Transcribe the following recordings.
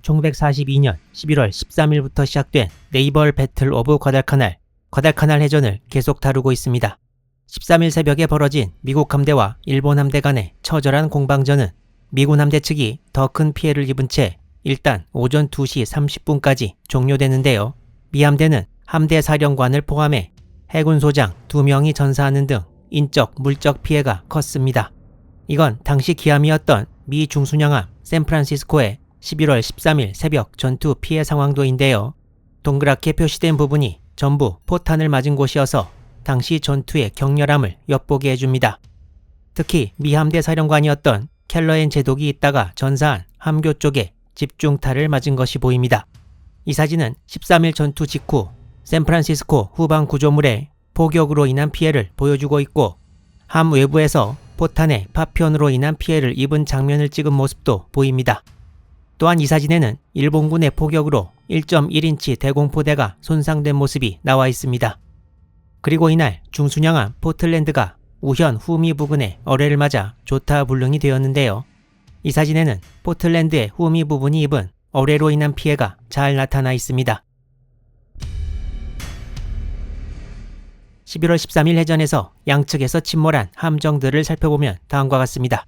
1942년 11월 13일부터 시작된 네이벌 배틀 오브 과달카날 해전을 계속 다루고 있습니다. 13일 새벽에 벌어진 미국 함대와 일본 함대 간의 처절한 공방전은 미군 함대 측이 더 큰 피해를 입은 채 일단 오전 2시 30분까지 종료되는데요. 미 함대는 함대 사령관을 포함해 해군 소장 2명이 전사하는 등 인적, 물적 피해가 컸습니다. 이건 당시 기함이었던 미 중순양함 샌프란시스코의 11월 13일 새벽 전투 피해 상황도인데요. 동그랗게 표시된 부분이 전부 포탄을 맞은 곳이어서 당시 전투의 격렬함을 엿보게 해줍니다. 특히 미 함대 사령관이었던 켈러엔 제독이 있다가 전사한 함교 쪽에 집중타를 맞은 것이 보입니다. 이 사진은 13일 전투 직후 샌프란시스코 후방 구조물의 포격으로 인한 피해를 보여주고 있고, 함 외부에서 포탄의 파편으로 인한 피해를 입은 장면을 찍은 모습도 보입니다. 또한 이 사진에는 일본군의 포격으로 1.1인치 대공포대가 손상된 모습이 나와 있습니다. 그리고 이날 중순양함 포틀랜드가 우현 후미 부근에 어뢰를 맞아 조타불능이 되었는데요. 이 사진에는 포틀랜드의 후미 부분이 입은 어뢰로 인한 피해가 잘 나타나 있습니다. 11월 13일 해전에서 양측에서 침몰한 함정들을 살펴보면 다음과 같습니다.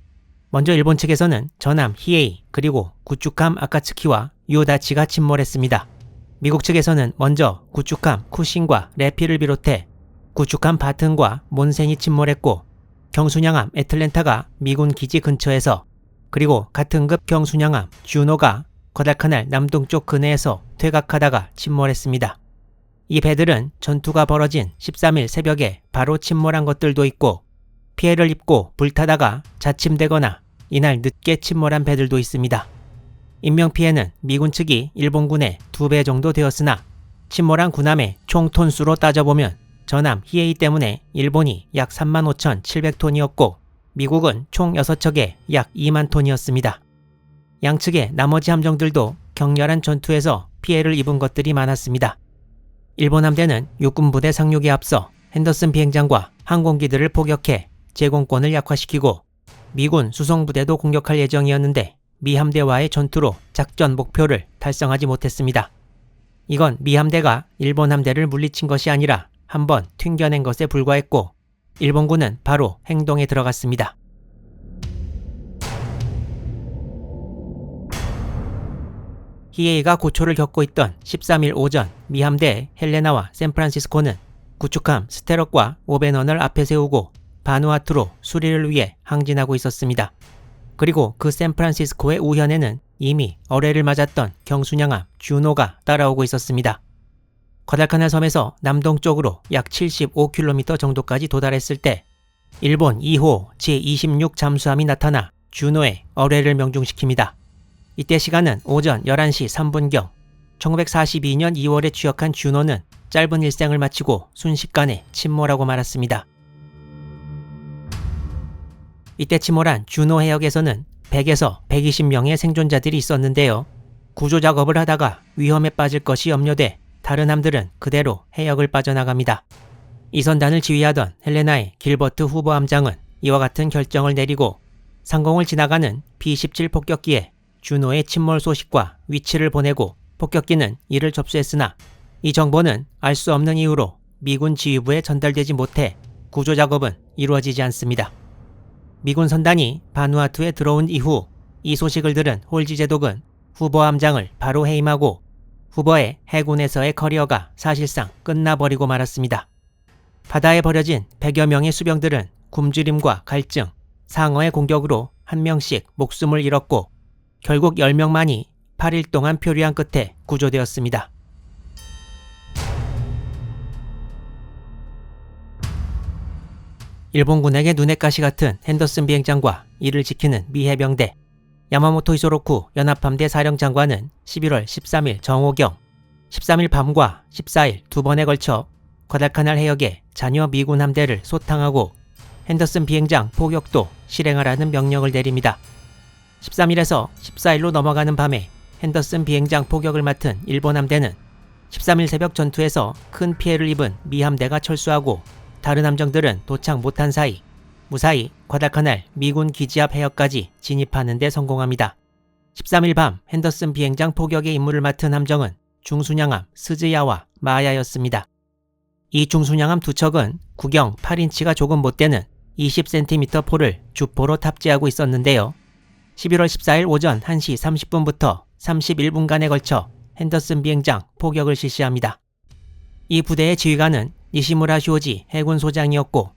먼저 일본 측에서는 전함 히에이 그리고 구축함 아카츠키와 요다치가 침몰했습니다. 미국 측에서는 먼저 구축함 쿠신과 레피를 비롯해 구축함 바튼과 몬센이 침몰했고, 경순양함 애틀랜타가 미군 기지 근처에서, 그리고 같은 급 경순양함 주노가 과달카날 남동쪽 근해에서 퇴각하다가 침몰했습니다. 이 배들은 전투가 벌어진 13일 새벽에 바로 침몰한 것들도 있고, 피해를 입고 불타다가 자침되거나 이날 늦게 침몰한 배들도 있습니다. 인명피해는 미군 측이 일본군의 2배 정도 되었으나 침몰한 군함의 총 톤수로 따져보면 전함 히에이 때문에 일본이 약 35,700톤이었고 미국은 총 6척에 약 2만 톤이었습니다. 양측의 나머지 함정들도 격렬한 전투에서 피해를 입은 것들이 많았습니다. 일본 함대는 육군부대 상륙에 앞서 핸더슨 비행장과 항공기들을 포격해 제공권을 약화시키고, 미군 수송부대도 공격할 예정이었는데 미 함대와의 전투로 작전 목표를 달성하지 못했습니다. 이건 미 함대가 일본 함대를 물리친 것이 아니라 한번 튕겨낸 것에 불과했고, 일본군은 바로 행동에 들어갔습니다. 히에이가 고초를 겪고 있던 13일 오전 미 함대의 헬레나와 샌프란시스코는 구축함 스테럭과 오벤원을 앞에 세우고 바누아투로 수리를 위해 항진하고 있었습니다. 그리고 그 샌프란시스코의 우현에는 이미 어뢰를 맞았던 경순양함 주노가 따라오고 있었습니다. 과달카날 섬에서 남동쪽으로 약 75km 정도까지 도달했을 때 일본 2호 제26 잠수함이 나타나 주노의 어뢰를 명중시킵니다. 이때 시간은 오전 11시 3분경, 1942년 2월에 취역한 주노는 짧은 일생을 마치고 순식간에 침몰하고 말았습니다. 이때 침몰한 주노 해역에서는 100에서 120명의 생존자들이 있었는데요. 구조 작업을 하다가 위험에 빠질 것이 염려돼 다른 함들은 그대로 해역을 빠져나갑니다. 이 선단을 지휘하던 헬레나의 길버트 후보 함장은 이와 같은 결정을 내리고 상공을 지나가는 B-17 폭격기에 주노의 침몰 소식과 위치를 보내고, 폭격기는 이를 접수했으나 이 정보는 알 수 없는 이유로 미군 지휘부에 전달되지 못해 구조 작업은 이루어지지 않습니다. 미군 선단이 바누아투에 들어온 이후 이 소식을 들은 홀지 제독은 후보 함장을 바로 해임하고 후보의 해군에서의 커리어가 사실상 끝나버리고 말았습니다. 바다에 버려진 100여 명의 수병들은 굶주림과 갈증, 상어의 공격으로 한 명씩 목숨을 잃었고 결국 10명만이 8일 동안 표류한 끝에 구조되었습니다. 일본군에게 눈의 가시 같은 핸더슨 비행장과 이를 지키는 미 해병대, 야마모토 히소로쿠 연합함대 사령장관은 11월 13일 정오경, 13일 밤과 14일 두 번에 걸쳐 과달카날 해역에 잔여 미군 함대를 소탕하고 핸더슨 비행장 포격도 실행하라는 명령을 내립니다. 13일에서 14일로 넘어가는 밤에 핸더슨 비행장 포격을 맡은 일본 함대는 13일 새벽 전투에서 큰 피해를 입은 미 함대가 철수하고 다른 함정들은 도착 못한 사이 무사히 과달카날 미군 기지 앞 해역까지 진입하는 데 성공합니다. 13일 밤 핸더슨 비행장 포격의 임무를 맡은 함정은 중순양함 스즈야와 마야였습니다. 이 중순양함 두 척은 구경 8인치가 조금 못 되는 20cm 포를 주포로 탑재하고 있었는데요. 11월 14일 오전 1시 30분부터 31분간에 걸쳐 핸더슨 비행장 포격을 실시합니다. 이 부대의 지휘관은 니시무라 쇼지 해군 소장이었고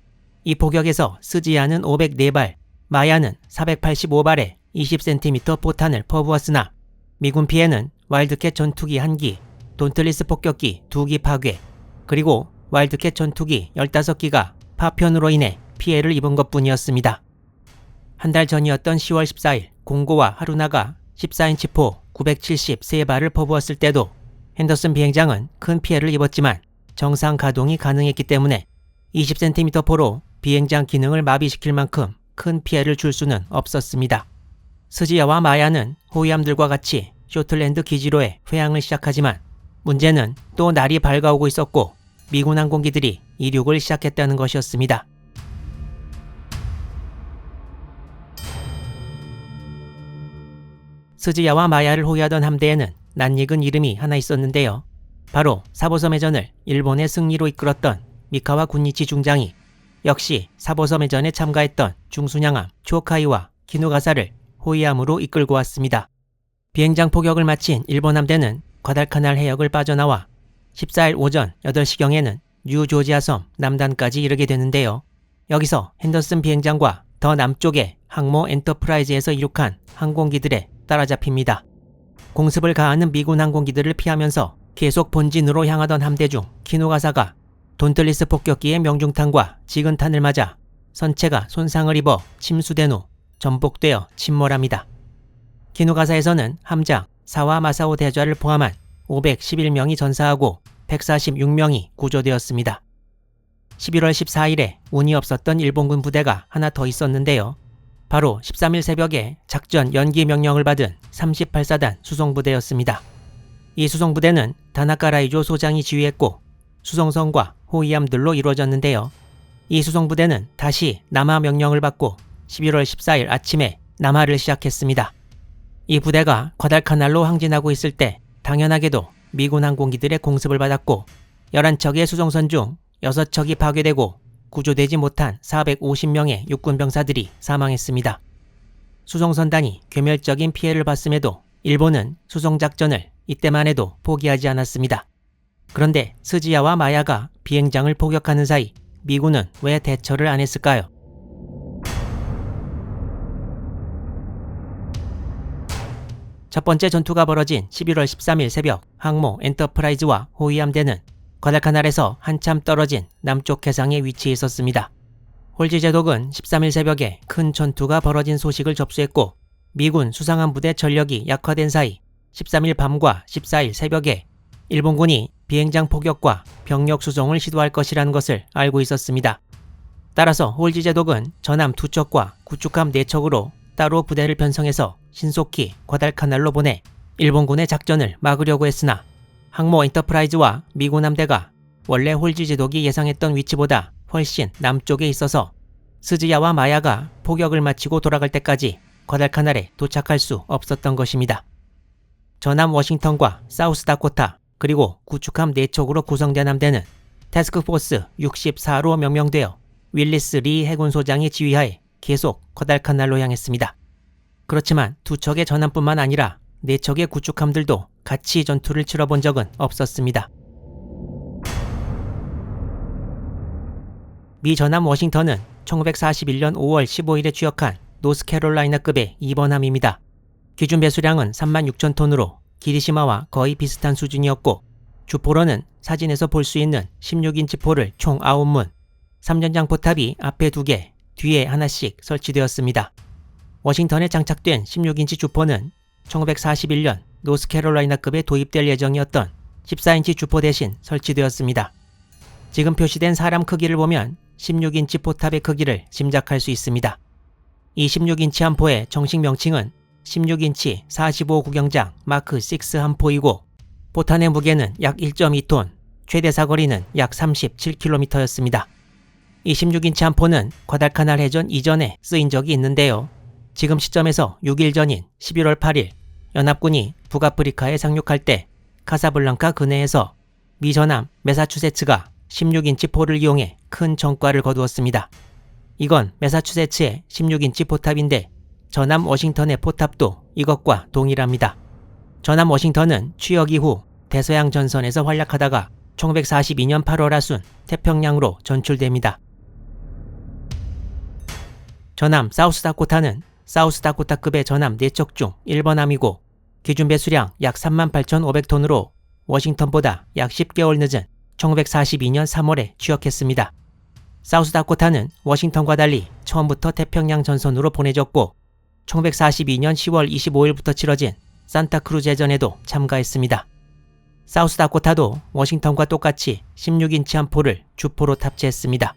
이 포격에서 스즈야는 504발, 마야는 485발의 20cm 포탄을 퍼부었으나 미군 피해는 와일드캣 전투기 1기, 돈틀리스 폭격기 2기 파괴, 그리고 와일드캣 전투기 15기가 파편으로 인해 피해를 입은 것뿐이었습니다. 한 달 전이었던 10월 14일 공고와 하루나가 14인치 포 973발을 퍼부었을 때도 핸더슨 비행장은 큰 피해를 입었지만 정상 가동이 가능했기 때문에 20cm 포로 비행장 기능을 마비시킬 만큼 큰 피해를 줄 수는 없었습니다. 스즈야와 마야는 호위함들과 같이 쇼틀랜드 기지로의 회항을 시작하지만 문제는 또 날이 밝아오고 있었고 미군 항공기들이 이륙을 시작했다는 것이었습니다. 스즈야와 마야를 호위하던 함대에는 낯익은 이름이 하나 있었는데요. 바로 사보섬해전을 일본의 승리로 이끌었던 미카와 군이치 중장이 역시 사보섬해전에 참가했던 중순양함 초카이와 키누가사를 호위함으로 이끌고 왔습니다. 비행장 포격을 마친 일본 함대는 과달카날 해역을 빠져나와 14일 오전 8시경에는 뉴조지아섬 남단까지 이르게 되는데요. 여기서 핸더슨 비행장과 더 남쪽의 항모 엔터프라이즈에서 이륙한 항공기들에 따라잡힙니다. 공습을 가하는 미군 항공기들을 피하면서 계속 본진으로 향하던 함대 중 키누가사가 돈틀리스 폭격기의 명중탄과 지근탄을 맞아 선체가 손상을 입어 침수된 후 전복되어 침몰합니다. 키누가사에서는 함장 사와 마사오 대좌를 포함한 511명이 전사하고 146명이 구조되었습니다. 11월 14일에 운이 없었던 일본군 부대가 하나 더 있었는데요. 바로 13일 새벽에 작전 연기 명령을 받은 38사단 수송부대였습니다. 이 수송부대는 다나카라이조 소장이 지휘했고 수송선과 호위함들로 이루어졌는데요. 이 수송부대는 다시 남하 명령을 받고 11월 14일 아침에 남하를 시작했습니다. 이 부대가 과달카날로 항진하고 있을 때 당연하게도 미군 항공기들의 공습을 받았고 11척의 수송선 중 6척이 파괴되고 구조되지 못한 450명의 육군병사들이 사망했습니다. 수송선단이 괴멸적인 피해를 봤음에도 일본은 수송작전을 이때만 해도 포기하지 않았습니다. 그런데 스즈야와 마야가 비행장을 포격하는 사이 미군은 왜 대처를 안 했을까요? 첫 번째 전투가 벌어진 11월 13일 새벽 항모 엔터프라이즈와 호위함대는 과달카날에서 한참 떨어진 남쪽 해상에 위치해 있었습니다. 홀지 제독은 13일 새벽에 큰 전투가 벌어진 소식을 접수했고 미군 수상함 부대 전력이 약화된 사이 13일 밤과 14일 새벽에 일본군이 비행장 포격과 병력 수송을 시도할 것이라는 것을 알고 있었습니다. 따라서 홀지 제독은 전함 2척과 구축함 4척으로 따로 부대를 편성해서 신속히 과달카날로 보내 일본군의 작전을 막으려고 했으나 항모 엔터프라이즈와 미군 함대가 원래 홀지 제독이 예상했던 위치보다 훨씬 남쪽에 있어서 스즈야와 마야가 포격을 마치고 돌아갈 때까지 과달카날에 도착할 수 없었던 것입니다. 전함 워싱턴과 사우스다코타 그리고 구축함 4척으로 구성된 함대는 태스크포스 64로 명명되어 윌리스 리 해군 소장의 지휘하에 계속 과달카날로 향했습니다. 그렇지만 2척의 전함뿐만 아니라 4척의 구축함들도 같이 전투를 치러본 적은 없었습니다. 미 전함 워싱턴은 1941년 5월 15일에 취역한 노스캐롤라이나급의 2번함입니다. 기준 배수량은 36,000톤으로 기리시마와 거의 비슷한 수준이었고 주포로는 사진에서 볼 수 있는 16인치 포를 총 9문, 3전장 포탑이 앞에 2개, 뒤에 하나씩 설치되었습니다. 워싱턴에 장착된 16인치 주포는 1941년 노스캐롤라이나급에 도입될 예정이었던 14인치 주포 대신 설치되었습니다. 지금 표시된 사람 크기를 보면 16인치 포탑의 크기를 짐작할 수 있습니다. 이 16인치 함포의 정식 명칭은 16인치 45 구경장 마크 6 함포이고 포탄의 무게는 약 1.2톤, 최대 사거리는 약 37km였습니다. 이 16인치 함포는 과달카날 해전 이전에 쓰인 적이 있는데요. 지금 시점에서 6일 전인 11월 8일 연합군이 북아프리카에 상륙할 때 카사블랑카 근해에서 미 전함 매사추세츠가 16인치 포를 이용해 큰 전과를 거두었습니다. 이건 매사추세츠의 16인치 포탑인데 전함 워싱턴의 포탑도 이것과 동일합니다. 전함 워싱턴은 취역 이후 대서양 전선에서 활약하다가 1942년 8월 하순 태평양으로 전출됩니다. 전함 사우스다코타는 사우스다코타급의 전함 4척 중 1번함이고 기준 배수량 약 38,500톤으로 워싱턴보다 약 10개월 늦은 1942년 3월에 취역했습니다. 사우스다코타는 워싱턴과 달리 처음부터 태평양 전선으로 보내졌고 1942년 10월 25일부터 치러진 산타크루즈 해전에도 참가했습니다. 사우스다코타도 워싱턴과 똑같이 16인치한 포를 주포로 탑재했습니다.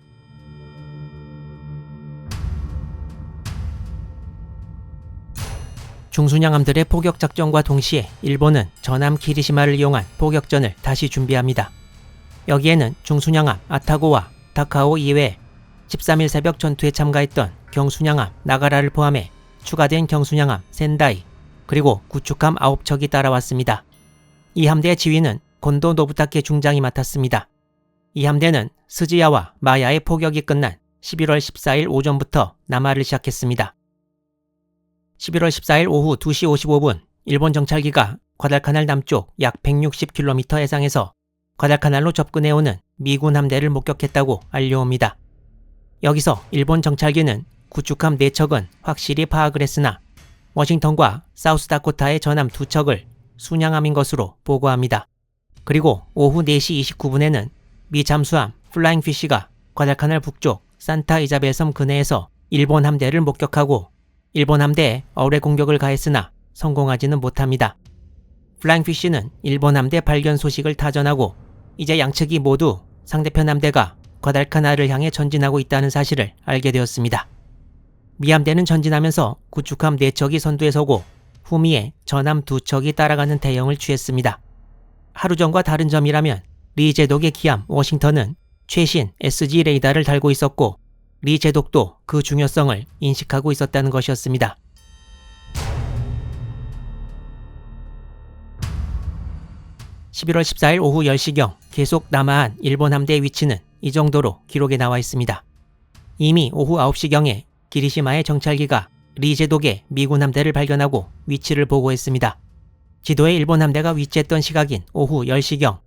중순양함들의 포격작전과 동시에 일본은 전함 키리시마를 이용한 포격전을 다시 준비합니다. 여기에는 중순양함 아타고와 다카오 이외에 13일 새벽 전투에 참가했던 경순양함 나가라를 포함해 추가된 경순양함 센다이 그리고 구축함 9척이 따라왔습니다. 이 함대의 지휘는 곤도 노부타케 중장이 맡았습니다. 이 함대는 스즈야와 마야의 포격이 끝난 11월 14일 오전부터 남하를 시작했습니다. 11월 14일 오후 2시 55분 일본 정찰기가 과달카날 남쪽 약 160km 해상에서 과달카날로 접근해오는 미군 함대를 목격했다고 알려옵니다. 여기서 일본 정찰기는 구축함 4척은 확실히 파악을 했으나 워싱턴과 사우스다코타의 전함 2척을 순양함인 것으로 보고합니다. 그리고 오후 4시 29분에는 미 잠수함 플라잉 피쉬가 과달카날 북쪽 산타 이자벨 섬 근해에서 일본 함대를 목격하고 일본 함대에 어뢰 공격을 가했으나 성공하지는 못합니다. 플라잉 피쉬는 일본 함대 발견 소식을 타전하고 이제 양측이 모두 상대편 함대가 과달카날을 향해 전진하고 있다는 사실을 알게 되었습니다. 미 함대는 전진하면서 구축함 4척이 선두에 서고 후미에 전함 2척이 따라가는 대형을 취했습니다. 하루 전과 다른 점이라면 리 제독의 기함 워싱턴은 최신 SG 레이더를 달고 있었고 리 제독도 그 중요성을 인식하고 있었다는 것이었습니다. (11월 14일) 오후 10시경 계속 남하한 일본 함대의 위치는 이 정도로 기록에 나와 있습니다. 이미 오후 9시경에 기리시마의 정찰기가 리 제독의 미군 함대를 발견하고 위치를 보고했습니다. 지도에 일본 함대가 위치했던 시각인 오후 10시경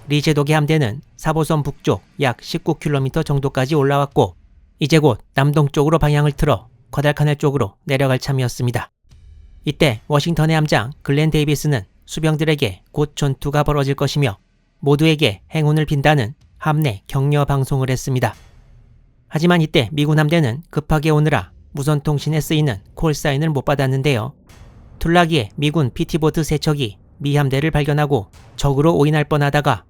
리 제독의 함대는 사보섬 북쪽 약 19km 정도까지 올라왔고 이제 곧 남동쪽으로 방향을 틀어 과달카날 쪽으로 내려갈 참이었습니다. 이때 워싱턴의 함장 글렌 데이비스는 수병들에게 곧 전투가 벌어질 것이며 모두에게 행운을 빈다는 함내 격려 방송을 했습니다. 하지만 이때 미군 함대는 급하게 오느라 무선통신에 쓰이는 콜사인을 못 받았는데요. 툴라기에 미군 PT보트 3척이 미 함대를 발견하고 적으로 오인할 뻔하다가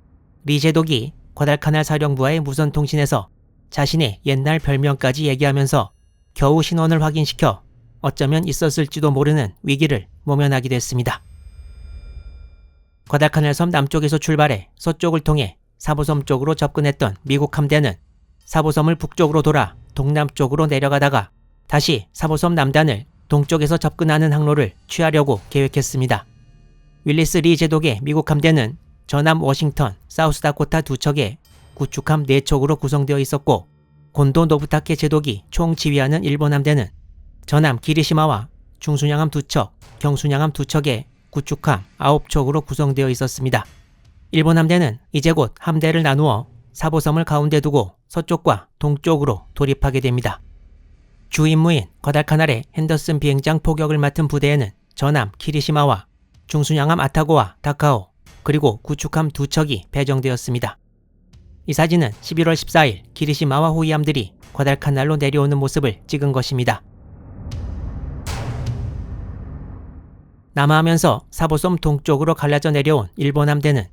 리 제독이 과달카날 사령부와의 무선통신에서 자신의 옛날 별명까지 얘기하면서 겨우 신원을 확인시켜 어쩌면 있었을지도 모르는 위기를 모면하게 됐습니다. 과달카날 섬 남쪽에서 출발해 서쪽을 통해 사보섬 쪽으로 접근했던 미국 함대는 사보섬을 북쪽으로 돌아 동남쪽으로 내려가다가 다시 사보섬 남단을 동쪽에서 접근하는 항로를 취하려고 계획했습니다. 윌리스 리 제독의 미국 함대는 전함 워싱턴, 사우스다코타 2척에 구축함 4척으로 구성되어 있었고 곤도 노부타케 제독이 총지휘하는 일본 함대는 전함 기리시마와 중순양함 2척, 경순양함 2척에 구축함 9척으로 구성되어 있었습니다. 일본 함대는 이제 곧 함대를 나누어 사보섬을 가운데 두고 서쪽과 동쪽으로 돌입하게 됩니다. 주 임무인 과달카날의 핸더슨 비행장 포격을 맡은 부대에는 전함 키리시마와 중순양함 아타고와 다카오 그리고 구축함 2척이 배정되었습니다. 이 사진은 11월 14일 키리시마와 호위함들이 과달카날로 내려오는 모습을 찍은 것입니다. 남하하면서 사보섬 동쪽으로 갈라져 내려온 일본 함대는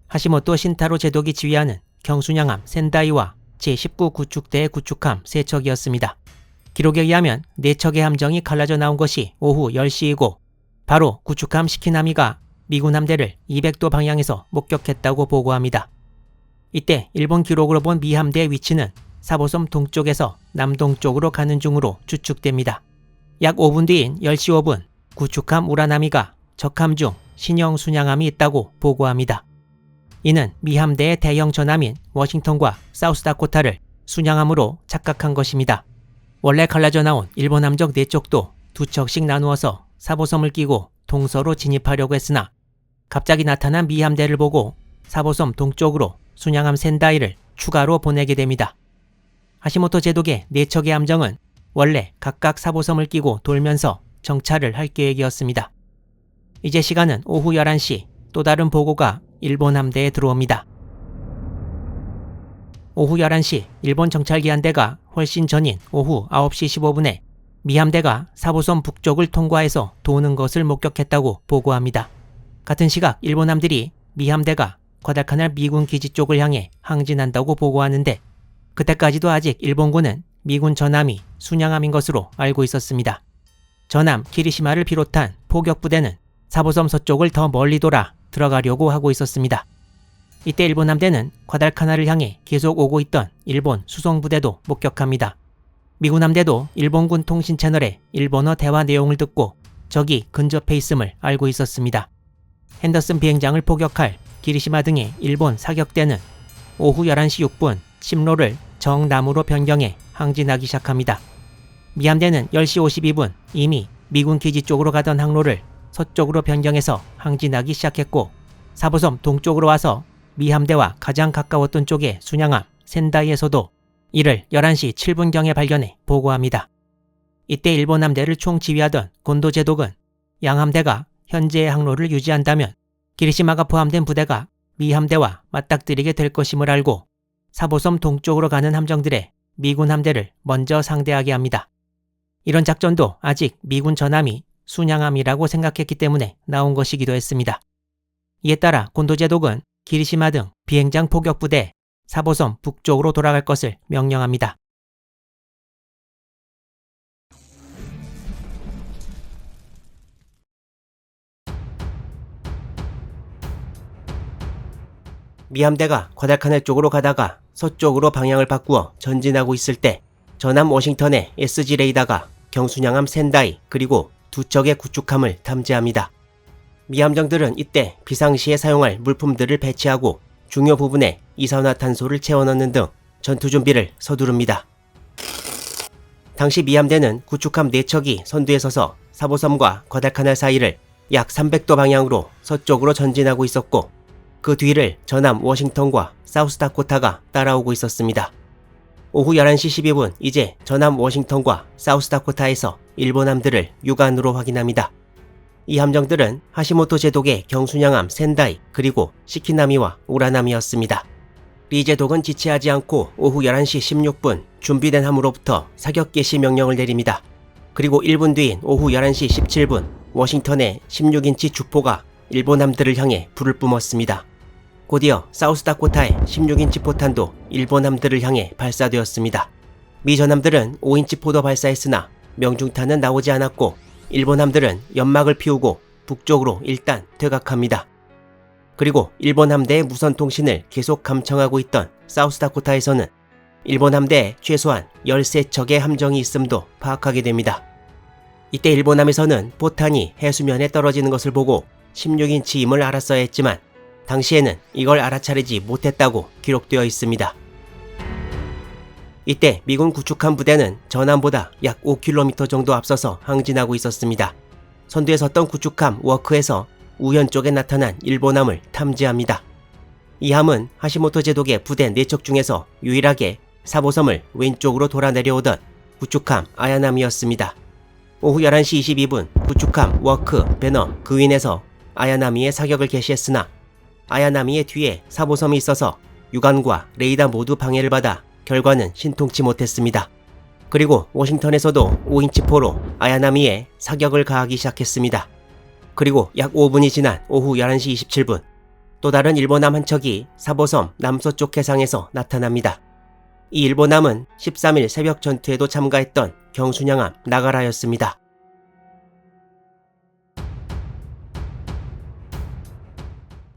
하시모토 신타로 제독이 지휘하는 경순양함 센다이와 제19 구축대의 구축함 3척이었습니다. 기록에 의하면 4척의 함정이 갈라져 나온 것이 오후 10시이고 바로 구축함 시키나미가 미군 함대를 200도 방향에서 목격했다고 보고합니다. 이때 일본 기록으로 본 미 함대의 위치는 사보섬 동쪽에서 남동쪽으로 가는 중으로 추측됩니다. 약 5분 뒤인 10시 5분 구축함 우라나미가 적함 중 신형 순양함이 있다고 보고합니다. 이는 미 함대의 대형 전함인 워싱턴과 사우스다코타를 순양함으로 착각한 것입니다. 원래 갈라져 나온 일본 함정 4척도 2척씩 나누어서 사보섬을 끼고 동서로 진입하려고 했으나 갑자기 나타난 미 함대를 보고 사보섬 동쪽으로 순양함 센다이를 추가로 보내게 됩니다. 하시모토 제독의 4척의 함정은 원래 각각 사보섬을 끼고 돌면서 정찰을 할 계획이었습니다. 이제 시간은 오후 11시, 또 다른 보고가 일본 함대에 들어옵니다. 오후 11시 일본 정찰기 한 대가 훨씬 전인 오후 9시 15분에 미 함대가 사보섬 북쪽을 통과해서 도는 것을 목격했다고 보고합니다. 같은 시각 일본 함들이 미 함대가 과달카날 미군 기지 쪽을 향해 항진한다고 보고하는데 그때까지도 아직 일본군은 미군 전함이 순양함인 것으로 알고 있었습니다. 전함 키리시마를 비롯한 포격부대는 사보섬 서쪽을 더 멀리 돌아 들어가려고 하고 있었습니다. 이때 일본 함대는 과달카날을 향해 계속 오고 있던 일본 수송부대도 목격합니다. 미군 함대도 일본군 통신 채널의 일본어 대화 내용을 듣고 적이 근접해 있음을 알고 있었습니다. 핸더슨 비행장을 포격할 기리시마 등의 일본 사격대는 오후 11시 6분 침로를 정남으로 변경해 항진하기 시작합니다. 미 함대는 10시 52분 이미 미군 기지 쪽으로 가던 항로를 서쪽으로 변경해서 항진하기 시작했고 사보섬 동쪽으로 와서 미 함대와 가장 가까웠던 쪽의 순양함 센다이에서도 이를 11시 7분경에 발견해 보고합니다. 이때 일본 함대를 총지휘하던 곤도 제독은 양 함대가 현재의 항로를 유지한다면 기리시마가 포함된 부대가 미 함대와 맞닥뜨리게 될 것임을 알고 사보섬 동쪽으로 가는 함정들의 미군 함대를 먼저 상대하게 합니다. 이런 작전도 아직 미군 전함이 순양함이라고 생각했기 때문에 나온 것이기도 했습니다. 이에 따라 곤도 제독은 기리시마 등 비행장 포격부대 사보섬 북쪽으로 돌아갈 것을 명령합니다. 미 함대가 과달카날 쪽으로 가다가 서쪽으로 방향을 바꾸어 전진하고 있을 때 전함 워싱턴의 SG 레이더가 경순양함 센다이 그리고 2척의 구축함을 탐지합니다. 미 함정들은 이때 비상시에 사용할 물품들을 배치하고 중요 부분에 이산화탄소를 채워넣는 등 전투 준비를 서두릅니다. 당시 미 함대는 구축함 4척이 선두에 서서 사보섬과 과달카날 사이를 약 300도 방향으로 서쪽으로 전진하고 있었고 그 뒤를 전함 워싱턴과 사우스다코타가 따라오고 있었습니다. 오후 11시 12분 이제 전함 워싱턴과 사우스다코타에서 일본 함들을 육안으로 확인합니다. 이 함정들은 하시모토 제독의 경순양함 센다이 그리고 시키나미와 우라나미였습니다. 리 제독은 지체하지 않고 오후 11시 16분 준비된 함으로부터 사격 개시 명령을 내립니다. 그리고 1분 뒤인 오후 11시 17분 워싱턴의 16인치 주포가 일본 함들을 향해 불을 뿜었습니다. 곧이어 사우스다코타의 16인치 포탄도 일본 함들을 향해 발사되었습니다. 미 전함들은 5인치 포도 발사했으나 명중탄은 나오지 않았고 일본 함들은 연막을 피우고 북쪽으로 일단 퇴각합니다. 그리고 일본 함대의 무선 통신을 계속 감청하고 있던 사우스다코타에서는 일본 함대에 최소한 13척의 함정이 있음도 파악하게 됩니다. 이때 일본함에서는 포탄이 해수면에 떨어지는 것을 보고 16인치임을 알았어야 했지만 당시에는 이걸 알아차리지 못했다고 기록되어 있습니다. 이때 미군 구축함 부대는 전함보다 약 5km 정도 앞서서 항진하고 있었습니다. 선두에 섰던 구축함 워크에서 우현 쪽에 나타난 일본함을 탐지합니다. 이 함은 하시모토 제독의 부대 4척 중에서 유일하게 사보섬을 왼쪽으로 돌아 내려오던 구축함 아야나미였습니다. 오후 11시 22분 구축함 워크, 배너, 그윈에서 아야나미의 사격을 개시했으나 아야나미의 뒤에 사보섬이 있어서 유관과 레이더 모두 방해를 받아 결과는 신통치 못했습니다. 그리고 워싱턴에서도 5인치 포로 아야나미에 사격을 가하기 시작했습니다. 그리고 약 5분이 지난 오후 11시 27분 또 다른 일본함 한 척이 사보섬 남서쪽 해상에서 나타납니다. 이 일본함은 13일 새벽 전투에도 참가했던 경순양함 나가라였습니다.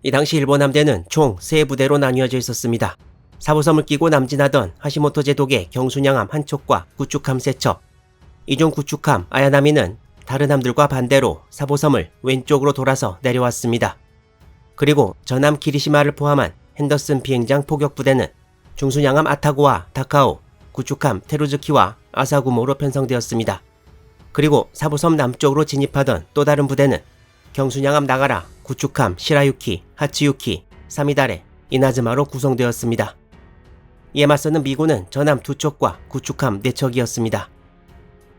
이 당시 일본 함대는 총 3부대로 나뉘어져 있었습니다. 사보섬을 끼고 남진하던 하시모토 제독의 경순양함 한 척과 구축함 3척. 이 중 구축함 아야나미는 다른 함들과 반대로 사보섬을 왼쪽으로 돌아서 내려왔습니다. 그리고 전함 기리시마를 포함한 핸더슨 비행장 포격부대는 중순양함 아타고와 다카오, 구축함 테루즈키와 아사구모로 편성되었습니다. 그리고 사보섬 남쪽으로 진입하던 또 다른 부대는 경순양함 나가라, 구축함 시라유키, 하치유키, 사미다레, 이나즈마로 구성되었습니다. 이에 맞서는 미군은 전함 2척과 구축함 4척이었습니다.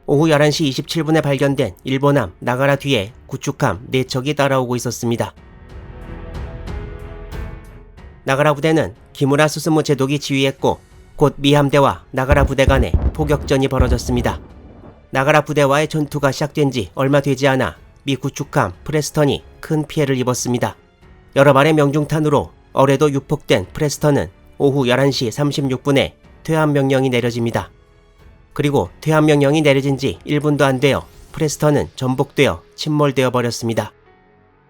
오후 11시 27분에 발견된 일본함 나가라 뒤에 구축함 4척이 따라오고 있었습니다. 나가라 부대는 기무라 스스무 제독이 지휘했고 곧 미 함대와 나가라 부대 간에 포격전이 벌어졌습니다. 나가라 부대와의 전투가 시작된 지 얼마 되지 않아 미 구축함 프레스턴이 큰 피해를 입었습니다. 여러 발의 명중탄으로 어뢰도 유폭된 프레스턴은 오후 11시 36분에 퇴함 명령이 내려집니다. 그리고 퇴함 명령이 내려진 지 1분도 안 되어 프레스턴은 전복되어 침몰되어 버렸습니다.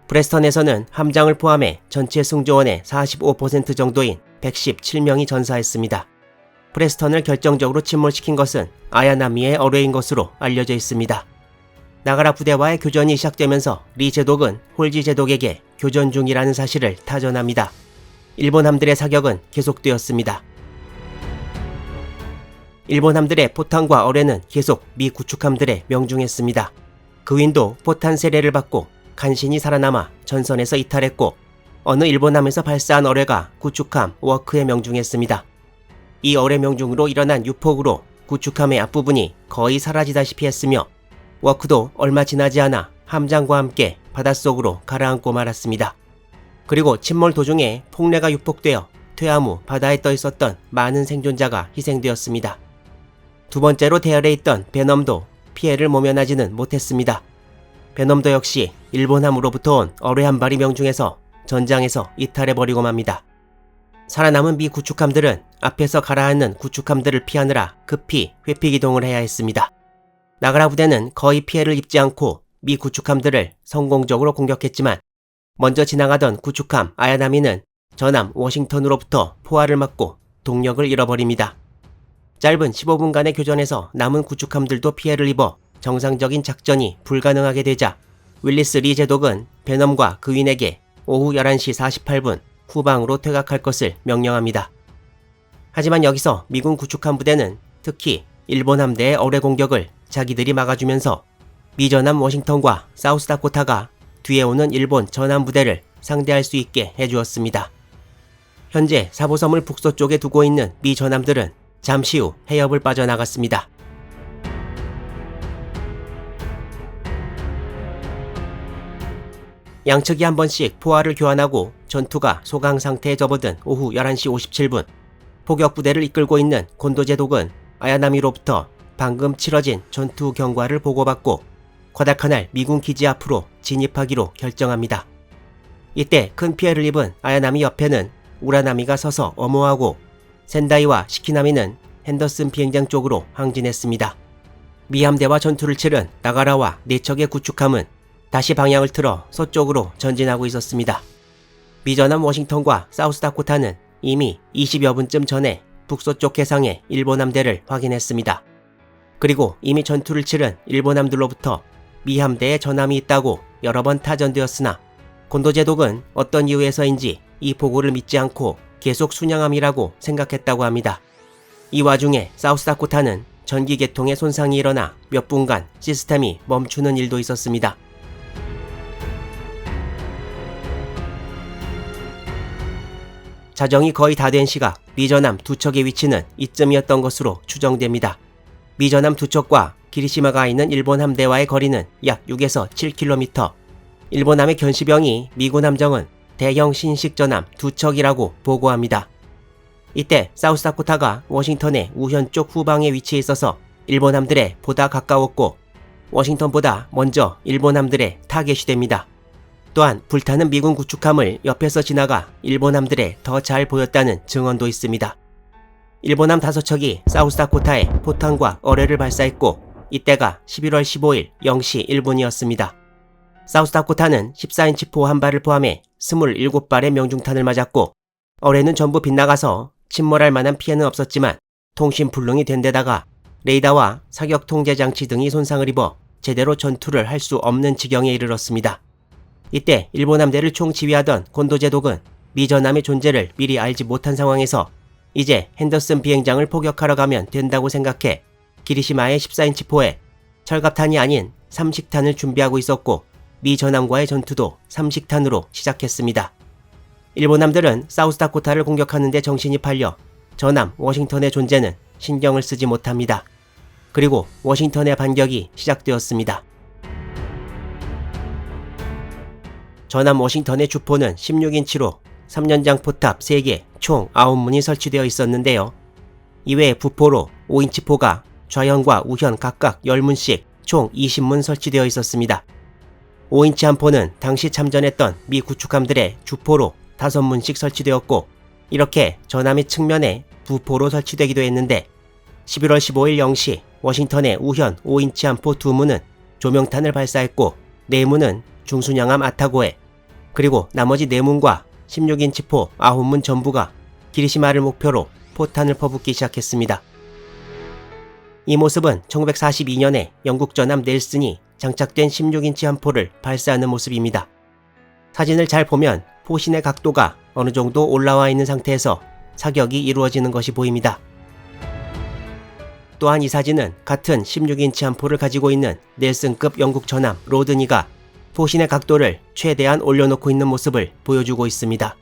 프레스턴에서는 함장을 포함해 전체 승조원의 45% 정도인 117명이 전사했습니다. 프레스턴을 결정적으로 침몰시킨 것은 아야나미의 어뢰인 것으로 알려져 있습니다. 나가라 부대와의 교전이 시작되면서 리 제독은 홀지 제독에게 교전 중이라는 사실을 타전합니다. 일본 함들의 사격은 계속되었습니다. 일본 함들의 포탄과 어뢰는 계속 미 구축함들에 명중했습니다. 그윈도 포탄 세례를 받고 간신히 살아남아 전선에서 이탈했고 어느 일본함에서 발사한 어뢰가 구축함 워크에 명중했습니다. 이 어뢰 명중으로 일어난 유폭으로 구축함의 앞부분이 거의 사라지다시피 했으며 워크도 얼마 지나지 않아 함장과 함께 바닷속으로 가라앉고 말았습니다. 그리고 침몰 도중에 폭뢰가 유폭되어 퇴함 후 바다에 떠 있었던 많은 생존자가 희생되었습니다. 두 번째로 대열에 있던 베넘도 피해를 모면하지는 못했습니다. 베넘도 역시 일본함으로부터 온 어뢰 한 발이 명중해서 전장에서 이탈해버리고 맙니다. 살아남은 미 구축함들은 앞에서 가라앉는 구축함들을 피하느라 급히 회피 기동을 해야 했습니다. 나가라 부대는 거의 피해를 입지 않고 미 구축함들을 성공적으로 공격했지만 먼저 지나가던 구축함 아야나미는 전함 워싱턴으로부터 포화를 맞고 동력을 잃어버립니다. 짧은 15분간의 교전에서 남은 구축함들도 피해를 입어 정상적인 작전이 불가능하게 되자 윌리스 리 제독은 베넘과 그윈에게 오후 11시 48분 후방으로 퇴각할 것을 명령합니다. 하지만 여기서 미군 구축함 부대는 특히 일본 함대의 어뢰 공격을 자기들이 막아주면서 미 전함 워싱턴과 사우스다코타가 뒤에 오는 일본 전함 부대를 상대할 수 있게 해주었습니다. 현재 사보섬을 북서쪽에 두고 있는 미 전함들은 잠시 후 해협을 빠져나갔습니다. 양측이 한 번씩 포화를 교환하고 전투가 소강 상태에 접어든 오후 11시 57분 포격부대를 이끌고 있는 곤도 제독은 아야나미로부터 방금 치러진 전투 경과를 보고받고 과다카날 미군 기지 앞으로 진입하기로 결정합니다. 이때 큰 피해를 입은 아야나미 옆에는 우라나미가 서서 엄호하고 센다이와 시키나미는 핸더슨 비행장 쪽으로 항진했습니다. 미 함대와 전투를 치른 나가라와 4척의 구축함은 다시 방향을 틀어 서쪽으로 전진하고 있었습니다. 미 전함 워싱턴과 사우스다코타는 이미 20여 분쯤 전에 북서쪽 해상에 일본 함대를 확인했습니다. 그리고 이미 전투를 치른 일본 함들로부터 미 함대에 전함이 있다고 여러 번 타전되었으나 곤도 제독은 어떤 이유에서인지 이 보고를 믿지 않고 계속 순양함이라고 생각했다고 합니다. 이 와중에 사우스다코타는 전기 계통에 손상이 일어나 몇 분간 시스템이 멈추는 일도 있었습니다. 자정이 거의 다 된 시각 미 전함 2척의 위치는 이쯤이었던 것으로 추정됩니다. 미 전함 2척과 기리시마가 있는 일본 함대와의 거리는 약 6에서 7km. 일본함의 견시병이 미군 함정은 대형 신식 전함 2척이라고 보고합니다. 이때 사우스다코타가 워싱턴의 우현 쪽 후방에 위치해 있어서 일본 함들에 보다 가까웠고 워싱턴보다 먼저 일본 함들에 타겟이 됩니다. 또한 불타는 미군 구축함을 옆에서 지나가 일본 함들에 더 잘 보였다는 증언도 있습니다. 일본함 5척이 사우스다코타에 포탄과 어뢰를 발사했고 이때가 11월 15일 0시 1분이었습니다. 사우스다코타는 14인치 포 한 발을 포함해 27발의 명중탄을 맞았고 어뢰는 전부 빗나가서 침몰할 만한 피해는 없었지만 통신 불능이 된 데다가 레이더와 사격 통제 장치 등이 손상을 입어 제대로 전투를 할 수 없는 지경에 이르렀습니다. 이때 일본 함대를 총지휘하던 곤도 제독은 미 전함의 존재를 미리 알지 못한 상황에서 이제 핸더슨 비행장을 포격하러 가면 된다고 생각해 기리시마의 14인치 포에 철갑탄이 아닌 삼식탄을 준비하고 있었고 미 전함과의 전투도 삼식탄으로 시작했습니다. 일본 함들은 사우스다코타를 공격하는 데 정신이 팔려 전함 워싱턴의 존재는 신경을 쓰지 못합니다. 그리고 워싱턴의 반격이 시작되었습니다. 전함 워싱턴의 주포는 16인치로 3연장 포탑 3개 총 9문이 설치되어 있었는데요. 이외에 부포로 5인치 포가 좌현과 우현 각각 10문씩 총 20문 설치되어 있었습니다. 5인치 한 포는 당시 참전했던 미 구축함들의 주포로 5문씩 설치되었고 이렇게 전함의 측면에 부포로 설치되기도 했는데 11월 15일 0시 워싱턴의 우현 5인치 한 포 2문은 조명탄을 발사했고 4문은 중순양함 아타고에 그리고 나머지 4문과 16인치 포 9문 전부가 기리시마를 목표로 포탄을 퍼붓기 시작했습니다. 이 모습은 1942년에 영국 전함 넬슨이 장착된 16인치 한 포를 발사하는 모습입니다. 사진을 잘 보면 포신의 각도가 어느 정도 올라와 있는 상태에서 사격이 이루어지는 것이 보입니다. 또한 이 사진은 같은 16인치 한 포를 가지고 있는 넬슨급 영국 전함 로드니가 포신의 각도를 최대한 올려놓고 있는 모습을 보여주고 있습니다.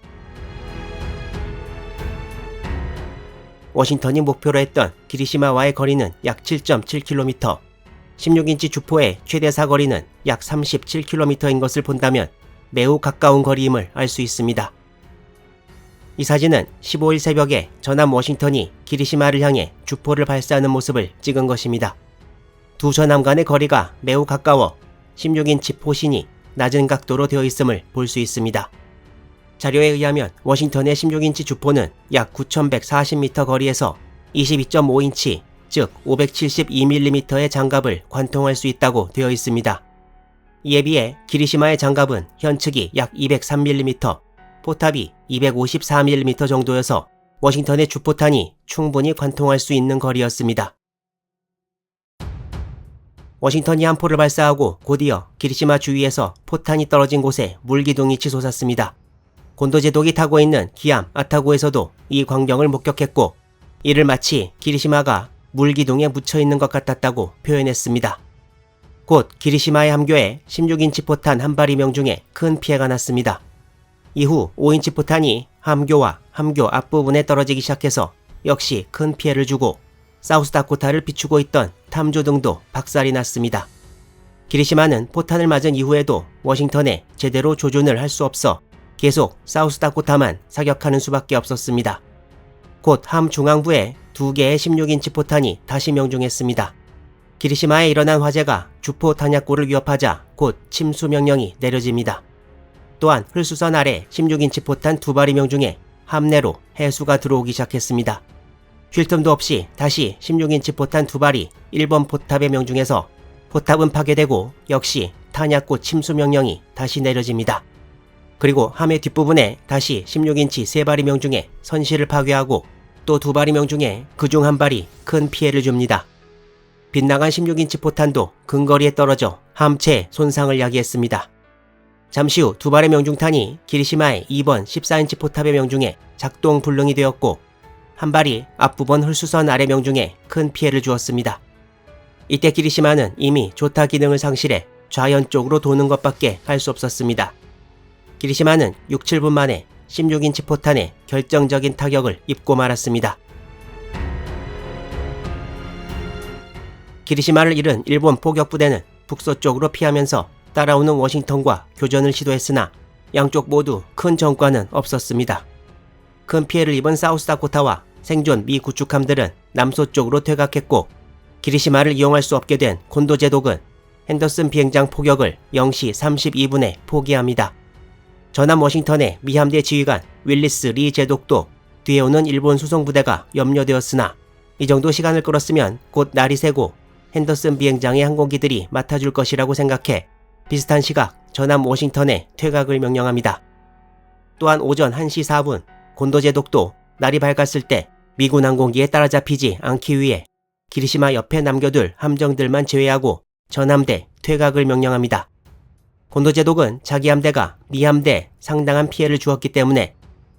워싱턴이 목표로 했던 기리시마와의 거리는 약 7.7km, 16인치 주포의 최대 사거리는 약 37km인 것을 본다면 매우 가까운 거리임을 알 수 있습니다. 이 사진은 15일 새벽에 전함 워싱턴이 기리시마를 향해 주포를 발사하는 모습을 찍은 것입니다. 두 전함 간의 거리가 매우 가까워 16인치 포신이 낮은 각도로 되어 있음을 볼 수 있습니다. 자료에 의하면 워싱턴의 16인치 주포는 약 9,140m 거리에서 22.5인치, 즉 572mm의 장갑을 관통할 수 있다고 되어 있습니다. 이에 비해 기리시마의 장갑은 현측이 약 203mm, 포탑이 254mm 정도여서 워싱턴의 주포탄이 충분히 관통할 수 있는 거리였습니다. 워싱턴이 한 포를 발사하고 곧이어 기리시마 주위에서 포탄이 떨어진 곳에 물기둥이 치솟았습니다. 곤도 제독이 타고 있는 기암 아타고에서도 이 광경을 목격했고 이를 마치 기리시마가 물기둥에 묻혀있는 것 같았다고 표현했습니다. 곧 기리시마의 함교에 16인치 포탄 한 발이 명중해 큰 피해가 났습니다. 이후 5인치 포탄이 함교와 함교 앞부분에 떨어지기 시작해서 역시 큰 피해를 주고 사우스다코타를 비추고 있던 탐조등도 박살이 났습니다. 기리시마는 포탄을 맞은 이후에도 워싱턴에 제대로 조준을 할 수 없어 계속 사우스다코타만 사격하는 수밖에 없었습니다. 곧 함 중앙부에 2개의 16인치 포탄이 다시 명중했습니다. 기리시마에 일어난 화재가 주포 탄약고를 위협하자 곧 침수 명령이 내려집니다. 또한 흘수선 아래 16인치 포탄 2발이 명중해 함 내로 해수가 들어오기 시작했습니다. 쉴 틈도 없이 다시 16인치 포탄 2발이 1번 포탑에 명중해서 포탑은 파괴되고 역시 탄약고 침수 명령이 다시 내려집니다. 그리고 함의 뒷부분에 다시 16인치 3발이 명중해 선실을 파괴하고 또 2발이 명중해 그중 1발이 큰 피해를 줍니다. 빗나간 16인치 포탄도 근거리에 떨어져 함체에 손상을 야기했습니다. 잠시 후 2발의 명중탄이 기리시마의 2번 14인치 포탑에 명중해 작동 불능이 되었고 1발이 앞부분 흘수선 아래 명중해 큰 피해를 주었습니다. 이때 기리시마는 이미 조타 기능을 상실해 좌현 쪽으로 도는 것밖에 할 수 없었습니다. 기리시마는 6, 7분 만에 16인치 포탄에 결정적인 타격을 입고 말았습니다. 기리시마를 잃은 일본 포격부대는 북서쪽으로 피하면서 따라오는 워싱턴과 교전을 시도했으나 양쪽 모두 큰 전과는 없었습니다. 큰 피해를 입은 사우스다코타와 생존 미 구축함들은 남서쪽으로 퇴각했고 기리시마를 이용할 수 없게 된 곤도 제독은 핸더슨 비행장 포격을 0시 32분에 포기합니다. 전함 워싱턴의 미 함대 지휘관 윌리스 리 제독도 뒤에 오는 일본 수송부대가 염려되었으나 이 정도 시간을 끌었으면 곧 날이 새고 핸더슨 비행장의 항공기들이 맡아줄 것이라고 생각해 비슷한 시각 전함 워싱턴에 퇴각을 명령합니다. 또한 오전 1시 4분 곤도 제독도 날이 밝았을 때 미군 항공기에 따라잡히지 않기 위해 기리시마 옆에 남겨둘 함정들만 제외하고 전함대 퇴각을 명령합니다. 곤도 제독은 자기 함대가 미 함대에 상당한 피해를 주었기 때문에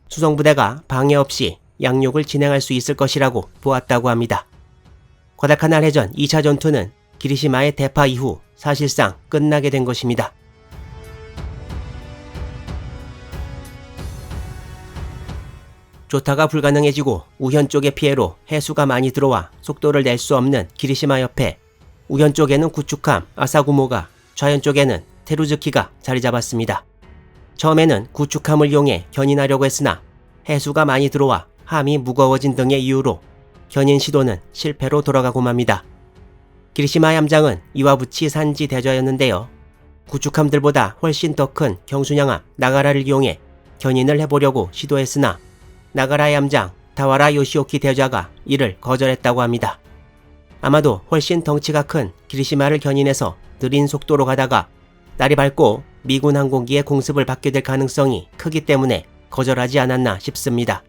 수송부대가 방해 없이 양육을 진행할 수 있을 것이라고 보았다고 합니다. 과달카날 해전 2차 전투는 기리시마의 대파 이후 사실상 끝나게 된 것입니다. 조타가 불가능해지고 우현 쪽의 피해로 해수가 많이 들어와 속도를 낼 수 없는 기리시마 옆에 우현 쪽에는 구축함 아사구모가, 좌현 쪽에는 테루즈키가 자리 잡았습니다. 처음에는 구축함을 이용해 견인하려고 했으나 해수가 많이 들어와 함이 무거워진 등의 이유로 견인 시도는 실패로 돌아가고 맙니다. 기리시마 함장은 이와부치 산지 대좌였는데요. 구축함들보다 훨씬 더 큰 경순양함 나가라를 이용해 견인을 해보려고 시도했으나 나가라의 함장 다와라 요시오키 대좌가 이를 거절했다고 합니다. 아마도 훨씬 덩치가 큰 기리시마를 견인해서 느린 속도로 가다가 날이 밝고 미군 항공기의 공습을 받게 될 가능성이 크기 때문에 거절하지 않았나 싶습니다.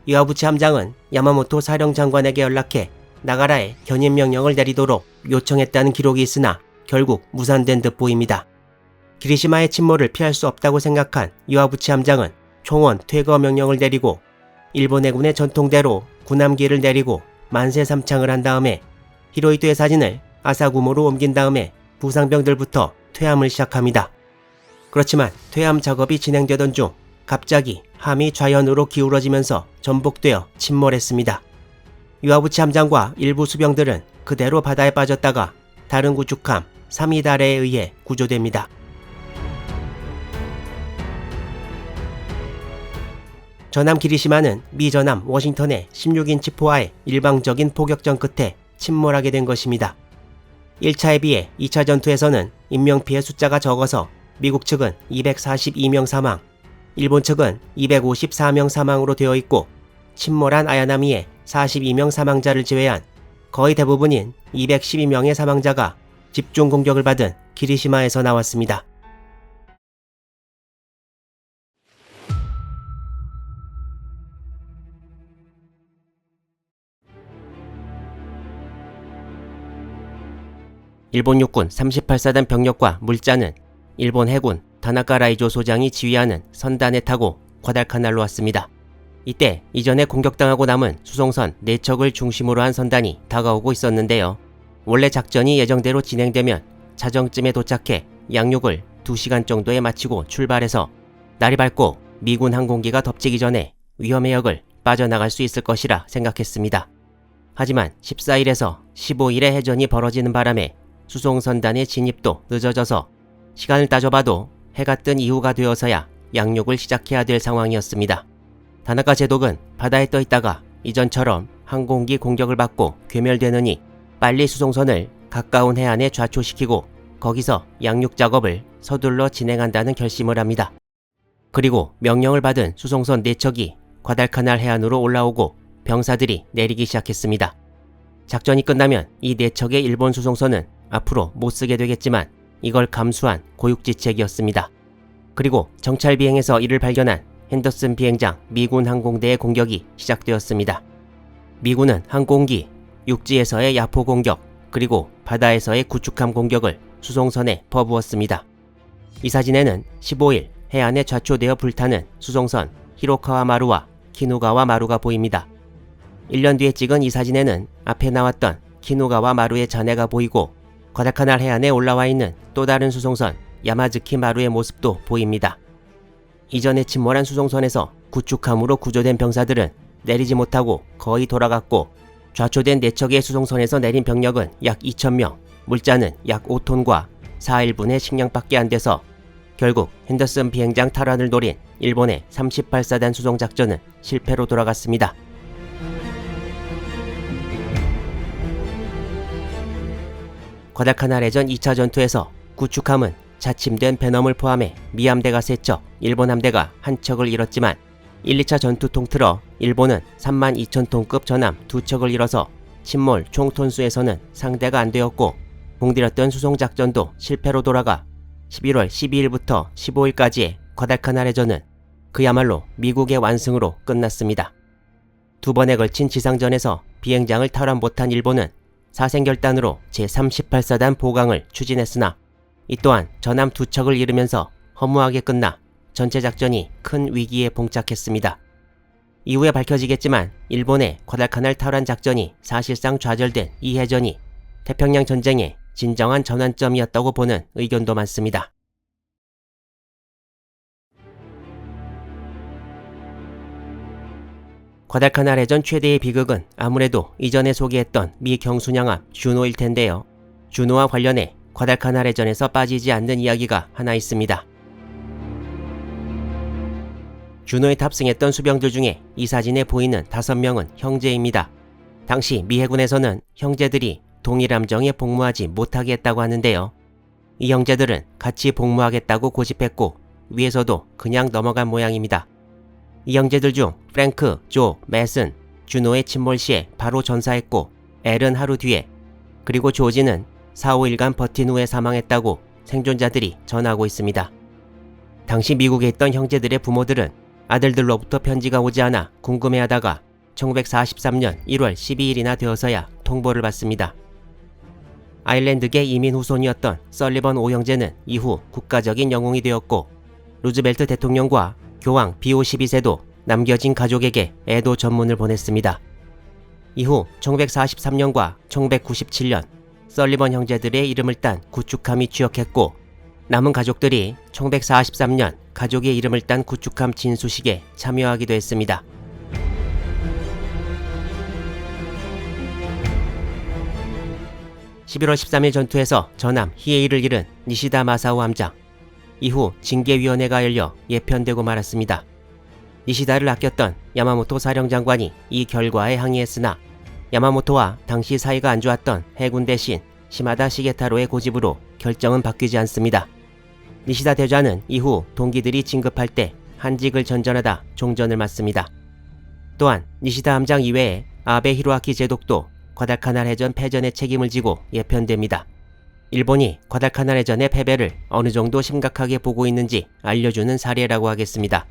이와부치 함장은 야마모토 사령장관에게 연락해 나가라에 견인 명령을 내리도록 요청했다는 기록이 있으나 결국 무산된 듯 보입니다. 기리시마의 침몰을 피할 수 없다고 생각한 이와부치 함장은 총원 퇴거 명령을 내리고 일본 해군의 전통대로 군함기를 내리고 만세 삼창을 한 다음에 히로이토의 사진을 아사구모로 옮긴 다음에 부상병들부터 퇴함을 시작합니다. 그렇지만 퇴함 작업이 진행되던 중 갑자기 함이 좌현으로 기울어지면서 전복되어 침몰했습니다. 이와부치 함장과 일부 수병들은 그대로 바다에 빠졌다가 다른 구축함 사미다레에 의해 구조됩니다. 전함 기리시마는 미 전함 워싱턴의 16인치 포화의 일방적인 포격전 끝에 침몰하게 된 것입니다. 1차에 비해 2차 전투에서는 인명피해 숫자가 적어서 미국 측은 242명 사망, 일본 측은 254명 사망으로 되어 있고 침몰한 아야나미의 42명 사망자를 제외한 거의 대부분인 212명의 사망자가 집중 공격을 받은 기리시마에서 나왔습니다. 일본 육군 38사단 병력과 물자는 일본 해군 다나카 라이조 소장이 지휘하는 선단에 타고 과달카날로 왔습니다. 이때 이전에 공격당하고 남은 수송선 4척을 중심으로 한 선단이 다가오고 있었는데요. 원래 작전이 예정대로 진행되면 자정쯤에 도착해 양육을 2시간 정도에 마치고 출발해서 날이 밝고 미군 항공기가 덮치기 전에 위험의 역을 빠져나갈 수 있을 것이라 생각했습니다. 하지만 14일에서 15일에 해전이 벌어지는 바람에 수송선단의 진입도 늦어져서 시간을 따져봐도 해가 뜬 이후가 되어서야 양육을 시작해야 될 상황이었습니다. 다나카 제독은 바다에 떠 있다가 이전처럼 항공기 공격을 받고 괴멸되느니 빨리 수송선을 가까운 해안에 좌초시키고 거기서 양육 작업을 서둘러 진행한다는 결심을 합니다. 그리고 명령을 받은 수송선 4척이 과달카날 해안으로 올라오고 병사들이 내리기 시작했습니다. 작전이 끝나면 이 4척의 일본 수송선은 앞으로 못 쓰게 되겠지만 이걸 감수한 고육지책이었습니다. 그리고 정찰 비행에서 이를 발견한 핸더슨 비행장 미군 항공대의 공격이 시작되었습니다. 미군은 항공기, 육지에서의 야포 공격, 그리고 바다에서의 구축함 공격을 수송선에 퍼부었습니다. 이 사진에는 15일 해안에 좌초되어 불타는 수송선 히로카와 마루와 키누가와 마루가 보입니다. 1년 뒤에 찍은 이 사진에는 앞에 나왔던 키누가와 마루의 잔해가 보이고 과달카날 해안에 올라와 있는 또 다른 수송선 야마즈키 마루의 모습도 보입니다. 이전에 침몰한 수송선에서 구축함으로 구조된 병사들은 내리지 못하고 거의 돌아갔고 좌초된 4척의 수송선에서 내린 병력은 약 2,000명, 물자는 약 5톤과 4일분의 식량밖에 안 돼서 결국 핸더슨 비행장 탈환을 노린 일본의 38사단 수송작전은 실패로 돌아갔습니다. 과달카날 해전 2차 전투에서 구축함은 자침된 배넘을 포함해 미 함대가 3척, 일본 함대가 1척을 잃었지만 1, 2차 전투 통틀어 일본은 32,000톤급 전함 2척을 잃어서 침몰 총 톤수에서는 상대가 안 되었고 공들였던 수송작전도 실패로 돌아가 11월 12일부터 15일까지의 과달카날 해전은 그야말로 미국의 완승으로 끝났습니다. 2번에 걸친 지상전에서 비행장을 탈환 못한 일본은 사생결단으로 제38사단 보강을 추진했으나 이 또한 전함 2척을 잃으면서 허무하게 끝나 전체 작전이 큰 위기에 봉착했습니다. 이후에 밝혀지겠지만 일본의 과달카날 탈환 작전이 사실상 좌절된 이 해전이 태평양 전쟁의 진정한 전환점이었다고 보는 의견도 많습니다. 과달카날 해전 최대의 비극은 아무래도 이전에 소개했던 미 경순양함 주노일 텐데요. 주노와 관련해 과달카날 해전에서 빠지지 않는 이야기가 하나 있습니다. 주노에 탑승했던 수병들 중에 이 사진에 보이는 5명은 형제입니다. 당시 미 해군에서는 형제들이 동일 함정에 복무하지 못하게 했다고 하는데요. 이 형제들은 같이 복무하겠다고 고집했고 위에서도 그냥 넘어간 모양입니다. 이 형제들 중 프랭크, 조, 맷은 주노의 침몰 시에 바로 전사했고 엘은 하루 뒤에, 그리고 조지는 4-5일간 버틴 후에 사망했다고 생존자들이 전하고 있습니다. 당시 미국에 있던 형제들의 부모들은 아들들로부터 편지가 오지 않아 궁금해하다가 1943년 1월 12일이나 되어서야 통보를 받습니다. 아일랜드계 이민 후손이었던 설리번 5형제는 이후 국가적인 영웅이 되었고 루즈벨트 대통령과 교황 비오 12세도 남겨진 가족에게 애도 전문을 보냈습니다. 이후 1943년과 1997년 설리번 형제들의 이름을 딴 구축함이 취역했고 남은 가족들이 1943년 가족의 이름을 딴 구축함 진수식에 참여하기도 했습니다. (11월 13일) 전투에서 전함 히에이를 잃은 니시다 마사오 함장. 이후 징계위원회가 열려 예편되고 말았습니다. 니시다를 아꼈던 야마모토 사령장관이 이 결과에 항의했으나 야마모토와 당시 사이가 안 좋았던 해군 대신 시마다 시게타로의 고집으로 결정은 바뀌지 않습니다. 니시다 대좌는 이후 동기들이 진급할 때 한직을 전전하다 종전을 맞습니다. 또한 니시다 함장 이외에 아베 히로아키 제독도 과달카날 해전 패전의 책임을 지고 예편됩니다. 일본이 과달카날 해전의 패배를 어느 정도 심각하게 보고 있는지 알려주는 사례라고 하겠습니다.